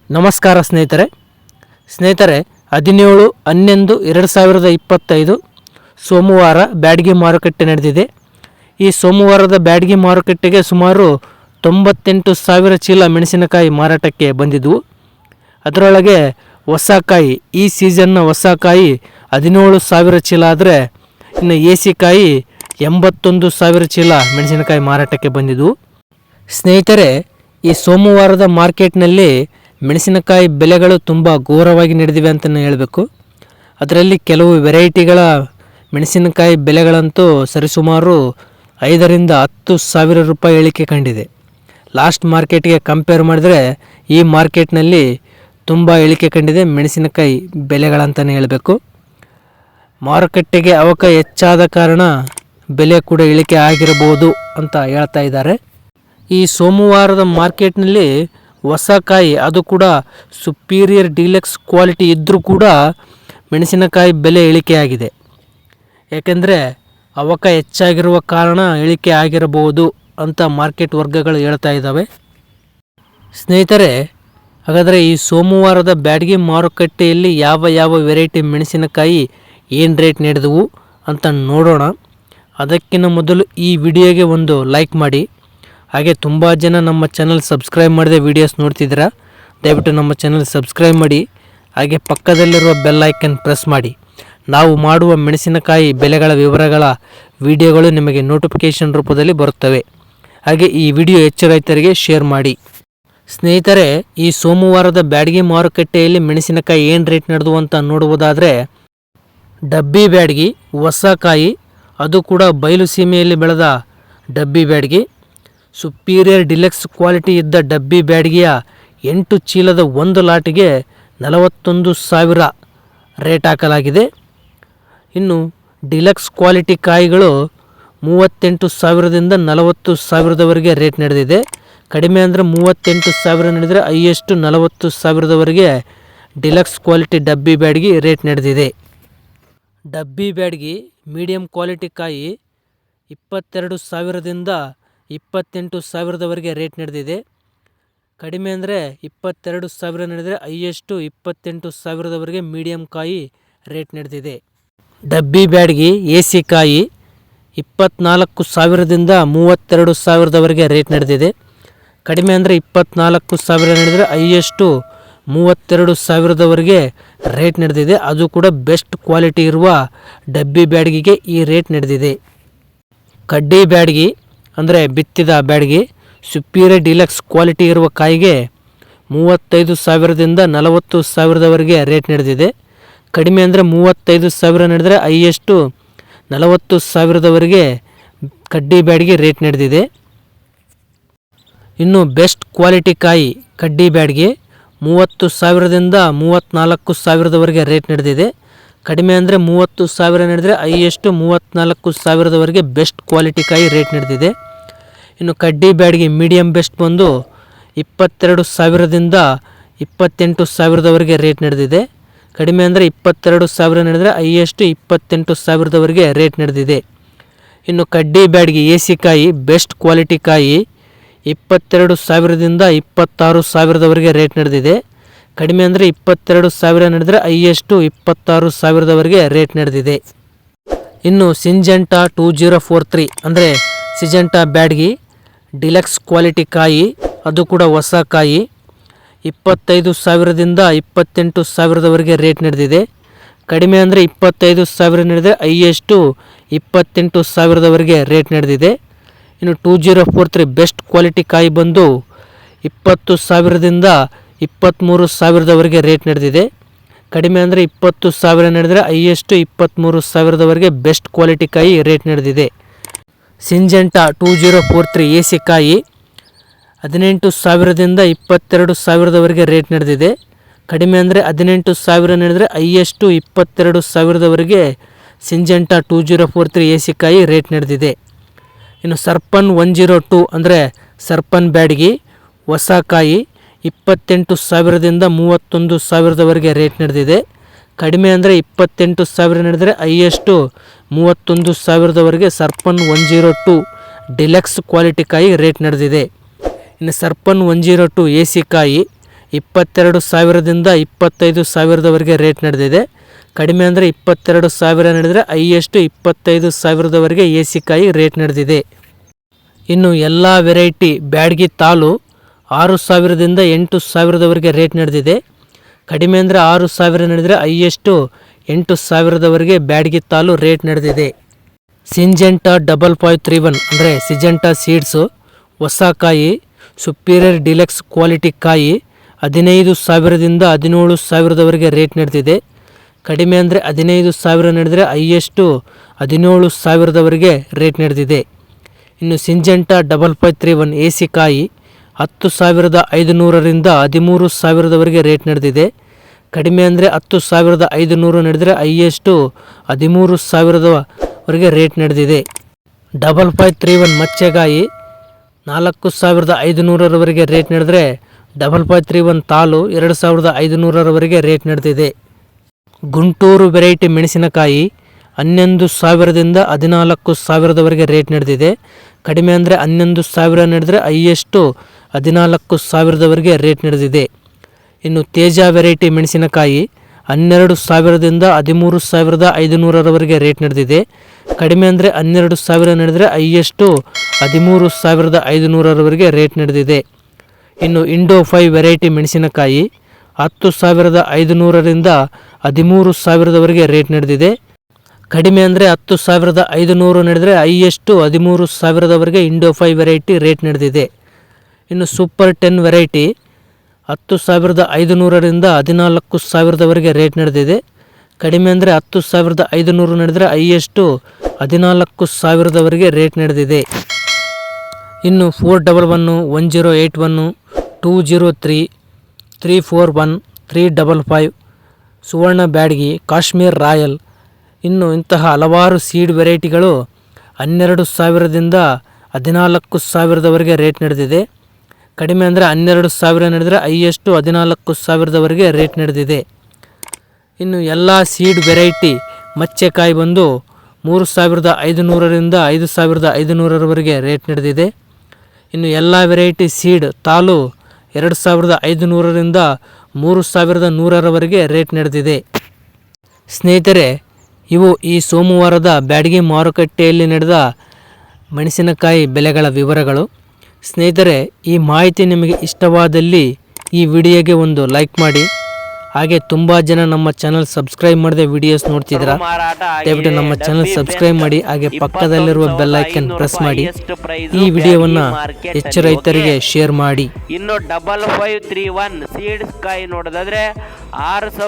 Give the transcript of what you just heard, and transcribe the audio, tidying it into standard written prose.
ನಮಸ್ಕಾರ ಸ್ನೇಹಿತರೆ 17/11/2025 ಸೋಮವಾರ ಬ್ಯಾಡಗಿ ಮಾರುಕಟ್ಟೆ ನಡೆದಿದೆ. ಈ ಸೋಮವಾರದ ಬ್ಯಾಡಗಿ ಮಾರುಕಟ್ಟೆಗೆ ಸುಮಾರು 98,000 ಚೀಲ ಮೆಣಸಿನಕಾಯಿ ಮಾರಾಟಕ್ಕೆ ಬಂದಿದ್ದವು. ಅದರೊಳಗೆ ಹೊಸಕಾಯಿ, ಈ ಸೀಸನ್ನ ಹೊಸಕಾಯಿ 17,000 ಚೀಲ ಆದರೆ, ಇನ್ನು ಏಸಿಕಾಯಿ 81,000 ಚೀಲ ಮೆಣಸಿನಕಾಯಿ ಮಾರಾಟಕ್ಕೆ ಬಂದಿದ್ದವು. ಸ್ನೇಹಿತರೆ, ಈ ಸೋಮವಾರದ ಮಾರ್ಕೆಟ್ನಲ್ಲಿ ಮೆಣಸಿನಕಾಯಿ ಬೆಲೆಗಳು ತುಂಬ ಘೋರವಾಗಿ ನಡೆದಿವೆ ಅಂತಲೇ ಹೇಳಬೇಕು. ಅದರಲ್ಲಿ ಕೆಲವು ವೆರೈಟಿಗಳ ಮೆಣಸಿನಕಾಯಿ ಬೆಲೆಗಳಂತೂ ಸರಿಸುಮಾರು 5,000-10,000 ರೂಪಾಯಿ ಇಳಿಕೆ ಕಂಡಿದೆ. ಲಾಸ್ಟ್ ಮಾರ್ಕೆಟ್ಗೆ ಕಂಪೇರ್ ಮಾಡಿದ್ರೆ ಈ ಮಾರ್ಕೆಟ್ನಲ್ಲಿ ತುಂಬ ಇಳಿಕೆ ಕಂಡಿದೆ ಮೆಣಸಿನಕಾಯಿ ಬೆಲೆಗಳಂತಲೇ ಹೇಳಬೇಕು. ಮಾರುಕಟ್ಟೆಗೆ ಅವಕ ಹೆಚ್ಚಾದ ಕಾರಣ ಬೆಲೆ ಕೂಡ ಇಳಿಕೆ ಆಗಿರಬಹುದು ಅಂತ ಹೇಳ್ತಾ ಇದ್ದಾರೆ. ಈ ಸೋಮವಾರದ ಮಾರ್ಕೆಟ್ನಲ್ಲಿ ಹೊಸಕಾಯಿ, ಅದು ಕೂಡ ಸುಪೀರಿಯರ್ ಡಿಲಕ್ಸ್ ಕ್ವಾಲಿಟಿ ಇದ್ದರೂ ಕೂಡ ಮೆಣಸಿನಕಾಯಿ ಬೆಲೆ ಇಳಿಕೆಯಾಗಿದೆ. ಏಕೆಂದರೆ ಅವಕ ಹೆಚ್ಚಾಗಿರುವ ಕಾರಣ ಇಳಿಕೆ ಆಗಿರಬಹುದು ಅಂತ ಮಾರ್ಕೆಟ್ ವರ್ಗಗಳು ಹೇಳ್ತಾ ಇದ್ದಾವೆ. ಸ್ನೇಹಿತರೆ, ಹಾಗಾದರೆ ಈ ಸೋಮವಾರದ ಬ್ಯಾಡಗಿ ಮಾರುಕಟ್ಟೆಯಲ್ಲಿ ಯಾವ ವೆರೈಟಿ ಮೆಣಸಿನಕಾಯಿ ಏನು ರೇಟ್ ನಡೆದವು ಅಂತ ನೋಡೋಣ. ಅದಕ್ಕಿಂತ ಮೊದಲು ಈ ವಿಡಿಯೋಗೆ ಒಂದು ಲೈಕ್ ಮಾಡಿ. ಹಾಗೆ ತುಂಬ ಜನ ನಮ್ಮ ಚಾನಲ್ ಸಬ್ಸ್ಕ್ರೈಬ್ ಮಾಡದೆ ವಿಡಿಯೋಸ್ ನೋಡ್ತಿದ್ದೀರಾ, ದಯವಿಟ್ಟು ನಮ್ಮ ಚಾನಲ್ ಸಬ್ಸ್ಕ್ರೈಬ್ ಮಾಡಿ. ಹಾಗೆ ಪಕ್ಕದಲ್ಲಿರುವ ಬೆಲ್ ಐಕನ್ ಪ್ರೆಸ್ ಮಾಡಿ. ನಾವು ಮಾಡುವ ಮೆಣಸಿನಕಾಯಿ ಬೆಲೆಗಳ ವಿವರಗಳ ವಿಡಿಯೋಗಳು ನಿಮಗೆ ನೋಟಿಫಿಕೇಷನ್ ರೂಪದಲ್ಲಿ ಬರುತ್ತವೆ. ಹಾಗೆ ಈ ವಿಡಿಯೋ ಹೆಚ್ಚು ರೈತರಿಗೆ ಶೇರ್ ಮಾಡಿ. ಸ್ನೇಹಿತರೆ, ಈ ಸೋಮವಾರದ ಬ್ಯಾಡಗಿ ಮಾರುಕಟ್ಟೆಯಲ್ಲಿ ಮೆಣಸಿನಕಾಯಿ ಏನು ರೇಟ್ ನಡೆದು ಅಂತ ನೋಡುವುದಾದರೆ, ಡಬ್ಬಿ ಬ್ಯಾಡಗಿ ಹೊಸಕಾಯಿ, ಅದು ಕೂಡ ಬಯಲು ಸೀಮೆಯಲ್ಲಿ ಬೆಳೆದ ಡಬ್ಬಿ ಬ್ಯಾಡಗಿ, ಸುಪೀರಿಯರ್ ಡಿಲಕ್ಸ್ ಕ್ವಾಲಿಟಿ ಇದ್ದ ಡಬ್ಬಿ ಬ್ಯಾಡಗಿಯ 8 ಚೀಲದ ಒಂದು ಲಾಟಿಗೆ 41,000 ರೇಟ್ ಹಾಕಲಾಗಿದೆ. ಇನ್ನು ಡಿಲಕ್ಸ್ ಕ್ವಾಲಿಟಿ ಕಾಯಿಗಳು 38,000ದಿಂದ 40,000ದವರೆಗೆ ರೇಟ್ ನಡೆದಿದೆ. ಕಡಿಮೆ ಅಂದರೆ 38,000 ನಡೆದರೆ ಹೈಯೆಸ್ಟ್ 40,000ದವರೆಗೆ ಡಿಲಕ್ಸ್ ಕ್ವಾಲಿಟಿ ಡಬ್ಬಿ ಬ್ಯಾಡಗಿ ರೇಟ್ ನಡೆದಿದೆ. ಡಬ್ಬಿ ಬ್ಯಾಡಗಿ ಮೀಡಿಯಂ ಕ್ವಾಲಿಟಿ ಕಾಯಿ 22,000ದಿಂದ 28,000ದವರೆಗೆ ರೇಟ್ ನಡೆದಿದೆ. ಕಡಿಮೆ ಅಂದರೆ 22,000 ನಡೆದರೆ ಹೈಯೆಸ್ಟು 28,000ದವರೆಗೆ ಮೀಡಿಯಂ ಕಾಯಿ ರೇಟ್ ನಡೆದಿದೆ. ಡಬ್ಬಿ ಬ್ಯಾಡಗಿ ಎಸಿ ಕಾಯಿ 24,000ದಿಂದ 32,000ದವರೆಗೆ ರೇಟ್ ನಡೆದಿದೆ. ಕಡಿಮೆ ಅಂದರೆ 24,000 ನಡೆದರೆ ಹೈಯೆಸ್ಟು 32,000ದವರೆಗೆ ರೇಟ್ ನಡೆದಿದೆ. ಅದು ಕೂಡ ಬೆಸ್ಟ್ ಕ್ವಾಲಿಟಿ ಇರುವ ಡಬ್ಬಿ ಬ್ಯಾಡಗಿಗೆ ಈ ರೇಟ್ ನಡೆದಿದೆ. ಕಡ್ಡಿ ಬ್ಯಾಡಗಿ ಅಂದರೆ ಬಿತ್ತಿದ ಬ್ಯಾಡಗಿ, ಸುಪೀರಿಯರ್ ಡಿಲಕ್ಸ್ ಕ್ವಾಲಿಟಿ ಇರುವ ಕಾಯಿಗೆ 35,000ದಿಂದ 40,000ದವರೆಗೆ ರೇಟ್ ನಡೆದಿದೆ. ಕಡಿಮೆ ಅಂದರೆ 35,000 ನಡೆದರೆ ಹೈಯೆಸ್ಟು 40,000ದವರೆಗೆ ಕಡ್ಡಿ ಬ್ಯಾಡಗಿ ರೇಟ್ ನಡೆದಿದೆ. ಇನ್ನು ಬೆಸ್ಟ್ ಕ್ವಾಲಿಟಿ ಕಾಯಿ ಕಡ್ಡಿ ಬ್ಯಾಡಗಿ 30,000ದಿಂದ 34,000ದವರೆಗೆ ರೇಟ್ ನಡೆದಿದೆ. ಕಡಿಮೆ ಅಂದರೆ 30,000 ನಡೆದರೆ ಹೈಯೆಸ್ಟು 34,000ದವರೆಗೆ ಬೆಸ್ಟ್ ಕ್ವಾಲಿಟಿ ಕಾಯಿ ರೇಟ್ ನಡೆದಿದೆ. ಇನ್ನು ಕಡ್ಡಿ ಬ್ಯಾಡಗಿ ಮೀಡಿಯಂ ಬೆಸ್ಟ್ ಬಂದು 22,000ದಿಂದ 28,000ದವರೆಗೆ ರೇಟ್ ನಡೆದಿದೆ. ಕಡಿಮೆ ಅಂದರೆ 22,000 ನಡೆದರೆ ಹೈಯೆಸ್ಟು 28,000ದವರೆಗೆ ರೇಟ್ ನಡೆದಿದೆ. ಇನ್ನು ಕಡ್ಡಿ ಬ್ಯಾಡಗಿ ಎಸಿ ಕಾಯಿ ಬೆಸ್ಟ್ ಕ್ವಾಲಿಟಿ ಕಾಯಿ 22,000ದಿಂದ 26,000ದವರೆಗೆ ರೇಟ್ ನಡೆದಿದೆ. ಕಡಿಮೆ ಅಂದರೆ 22,000 ನಡೆದರೆ ಹೈಯೆಸ್ಟು 26,000ದವರೆಗೆ ರೇಟ್ ನಡೆದಿದೆ. ಇನ್ನು ಸಿಂಜೆಂಟಾ 2043 ಅಂದರೆ ಸಿಂಜೆಂಟಾ ಬ್ಯಾಡಗಿ ಡಿಲಕ್ಸ್ ಕ್ವಾಲಿಟಿ ಕಾಯಿ, ಅದು ಕೂಡ ಹೊಸ ಕಾಯಿ 25,000ದಿಂದ 28,000ದವರೆಗೆ ರೇಟ್ ನಡೆದಿದೆ. ಕಡಿಮೆ ಅಂದರೆ 25,000 ನಡೆದರೆ ಹೈಯೆಸ್ಟು 28,000ದವರೆಗೆ ರೇಟ್ ನಡೆದಿದೆ. ಇನ್ನು 2043 ಬೆಸ್ಟ್ ಕ್ವಾಲಿಟಿ ಕಾಯಿ ಬಂದು 20,000ದಿಂದ 23,000ದವರೆಗೆ ರೇಟ್ ನಡೆದಿದೆ. ಕಡಿಮೆ ಅಂದರೆ 20,000 ನಡೆದರೆ ಹೈಯೆಸ್ಟು 23,000ದವರೆಗೆ ಬೆಸ್ಟ್ ಕ್ವಾಲಿಟಿ ಕಾಯಿ ರೇಟ್ ನಡೆದಿದೆ. ಸಿಂಜೆಂಟಾ 2043 ಎಸಿ ಕಾಯಿ 18,000ದಿಂದ 22,000ದವರೆಗೆ ರೇಟ್ ನಡೆದಿದೆ. ಕಡಿಮೆ ಅಂದರೆ 18,000 ನಡೆದರೆ ಹೈಯೆಸ್ಟು 22,000ದವರೆಗೆ ಸಿಂಜೆಂಟಾ 2043 ಎಸಿ ಕಾಯಿ ರೇಟ್ ನಡೆದಿದೆ. ಇನ್ನು ಸರ್ಪನ್ 102 ಅಂದರೆ ಸರ್ಪನ್ ಬ್ಯಾಡಗಿ ಹೊಸ ಕಾಯಿ 28,000ದಿಂದ 31,000ದವರೆಗೆ ರೇಟ್ ನಡೆದಿದೆ. ಕಡಿಮೆ ಅಂದರೆ 28,000 ನಡೆದರೆ ಹೈಯೆಸ್ಟು 31,000ದವರೆಗೆ ಸರ್ಪನ್ 102 ಡಿಲಕ್ಸ್ ಕ್ವಾಲಿಟಿ ಕಾಯಿ ರೇಟ್ ನಡೆದಿದೆ. ಇನ್ನು ಸರ್ಪನ್ 102 ಎಸಿ ಕಾಯಿ 22,000ದಿಂದ 25,000ದವರೆಗೆ ರೇಟ್ ನಡೆದಿದೆ. ಕಡಿಮೆ ಅಂದರೆ 22,000 ನಡೆದರೆ ಹೈಯೆಸ್ಟ್ 25,000ದವರೆಗೆ AC ಕಾಯಿ ರೇಟ್ ನಡೆದಿದೆ. ಇನ್ನು ಎಲ್ಲ ವೆರೈಟಿ ಬ್ಯಾಡಗಿ ತಾಲು 6,000ದಿಂದ 8,000ದವರೆಗೆ ರೇಟ್ ನಡೆದಿದೆ. ಕಡಿಮೆ ಅಂದರೆ 6,000 ನಡೆದರೆ ಹೈಯೆಸ್ಟು 8,000ದವರೆಗೆ ಬ್ಯಾಡಗಿ ತಾಲು ರೇಟ್ ನಡೆದಿದೆ. ಸಿಂಜೆಂಟಾ 5531 ಅಂದರೆ ಸಿಜೆಂಟಾ ಸೀಡ್ಸು ಹೊಸ ಕಾಯಿ ಸುಪೀರಿಯರ್ ಡಿಲೆಕ್ಸ್ ಕ್ವಾಲಿಟಿ ಕಾಯಿ 15,000ದಿಂದ 17,000ದವರೆಗೆ ರೇಟ್ ನಡೆದಿದೆ. ಕಡಿಮೆ ಅಂದರೆ 15,000 ನಡೆದರೆ ಹೈಯೆಸ್ಟು 17,000ದವರೆಗೆ ರೇಟ್ ನಡೆದಿದೆ. ಇನ್ನು ಸಿಂಜೆಂಟಾ 5531 AC ಕಾಯಿ 10,500ರಿಂದ 13,000ದವರೆಗೆ ರೇಟ್ ನಡೆದಿದೆ. ಕಡಿಮೆ ಅಂದರೆ 10,500 ನಡೆದರೆ ಹೈಯೆಸ್ಟು 13,000ದವರೆಗೆ ರೇಟ್ ನಡೆದಿದೆ. 5531 ಮಚ್ಚೆಗಾಯಿ 4,500ರವರೆಗೆ ರೇಟ್ ನಡೆದರೆ 5531 ತಾಲು 2,500ರವರೆಗೆ ರೇಟ್ ನಡೆದಿದೆ. ಗುಂಟೂರು ವೆರೈಟಿ ಮೆಣಸಿನಕಾಯಿ 11,000ದಿಂದ 14,000ದವರೆಗೆ ರೇಟ್ ನಡೆದಿದೆ. ಕಡಿಮೆ ಅಂದರೆ 11,000 ನಡೆದರೆ ಹೈಯೆಸ್ಟು 14,000ದವರೆಗೆ ರೇಟ್ ನಡೆದಿದೆ. ಇನ್ನು ತೇಜ ವೆರೈಟಿ ಮೆಣಸಿನಕಾಯಿ 12,000ದಿಂದ 13,500ರವರೆಗೆ ರೇಟ್ ನಡೆದಿದೆ. ಕಡಿಮೆ ಅಂದರೆ 12,000 ನಡೆದರೆ ಹೈಯೆಸ್ಟು 13,500ರವರೆಗೆ ರೇಟ್ ನಡೆದಿದೆ. ಇನ್ನು ಇಂಡೋ 5 ವೆರೈಟಿ ಮೆಣಸಿನಕಾಯಿ 10,500ರಿಂದ 13,000ದವರೆಗೆ ರೇಟ್ ನಡೆದಿದೆ. ಕಡಿಮೆ ಅಂದರೆ 10,500 ನಡೆದರೆ ಹೈಯೆಸ್ಟು 13,000ದವರೆಗೆ ಇಂಡೋ 5 ವೆರೈಟಿ ರೇಟ್ ನಡೆದಿದೆ. ಇನ್ನು ಸೂಪರ್ 10 ವೆರೈಟಿ 10,500ರಿಂದ 14,000ದವರೆಗೆ ರೇಟ್ ನಡೆದಿದೆ. ಕಡಿಮೆ ಅಂದರೆ 10,500 ನಡೆದರೆ ಹೈಯೆಸ್ಟು 14,000ದವರೆಗೆ ರೇಟ್ ನಡೆದಿದೆ. ಇನ್ನು 411 1081 203 341 355 ಸುವರ್ಣ ಬ್ಯಾಡಗಿ ಕಾಶ್ಮೀರ್ ರಾಯಲ್ ಇನ್ನು ಇಂತಹ ಹಲವಾರು ಸೀಡ್ ವೆರೈಟಿಗಳು 12,000ದಿಂದ 14,000ದವರೆಗೆ ರೇಟ್ ನಡೆದಿದೆ. ಕಡಿಮೆ ಅಂದರೆ 12,000 ನಡೆದರೆ ಹೈಯೆಸ್ಟು 14,000ದವರೆಗೆ ರೇಟ್ ನಡೆದಿದೆ. ಇನ್ನು ಎಲ್ಲ ಸೀಡ್ ವೆರೈಟಿ ಮಚ್ಚೆಕಾಯಿ ಬಂದು 3,500ರಿಂದ 5,500ರವರೆಗೆ ರೇಟ್ ನಡೆದಿದೆ. ಇನ್ನು ಎಲ್ಲ ವೆರೈಟಿ ಸೀಡ್ ತಾಲು 2,500ರಿಂದ 3,100ರವರೆಗೆ ರೇಟ್ ನಡೆದಿದೆ. ಸ್ನೇಹಿತರೆ, ಇವು ಈ ಸೋಮವಾರದ ಬ್ಯಾಡಗಿ ಮಾರುಕಟ್ಟೆಯಲ್ಲಿ ನಡೆದ ಮೆಣಸಿನಕಾಯಿ ಬೆಲೆಗಳ ವಿವರಗಳು. ಸ್ನೇಹಿತರೆ, ಈ ಮಾಹಿತಿ ನಿಮಗೆ ಇಷ್ಟವಾದಲ್ಲಿ ಈ ವಿಡಿಯೋಗೆ ಒಂದು ಲೈಕ್ ಮಾಡಿ. ಹಾಗೆ ತುಂಬ ಜನ ನಮ್ಮ ಚಾನಲ್ ಸಬ್ಸ್ಕ್ರೈಬ್ ಮಾಡದೆ ವಿಡಿಯೋಸ್ ನೋಡ್ತಿದ್ದೀರಾ, ದಯವಿಟ್ಟು ನಮ್ಮ ಚಾನಲ್ ಸಬ್ಸ್ಕ್ರೈಬ್ ಮಾಡಿ. ಹಾಗೆ ಪಕ್ಕದಲ್ಲಿರುವ ಬೆಲ್ ಐಕನ್ ಪ್ರೆಸ್ ಮಾಡಿ. ಈ ವಿಡಿಯೋವನ್ನು ಹೆಚ್ಚು ರೈತರಿಗೆ ಶೇರ್ ಮಾಡಿ. ಇನ್ನು 5531 ಸೀಡ್ಸ್ ಕಾಯಿ ನೋಡೋದಾದ್ರೆ 6,000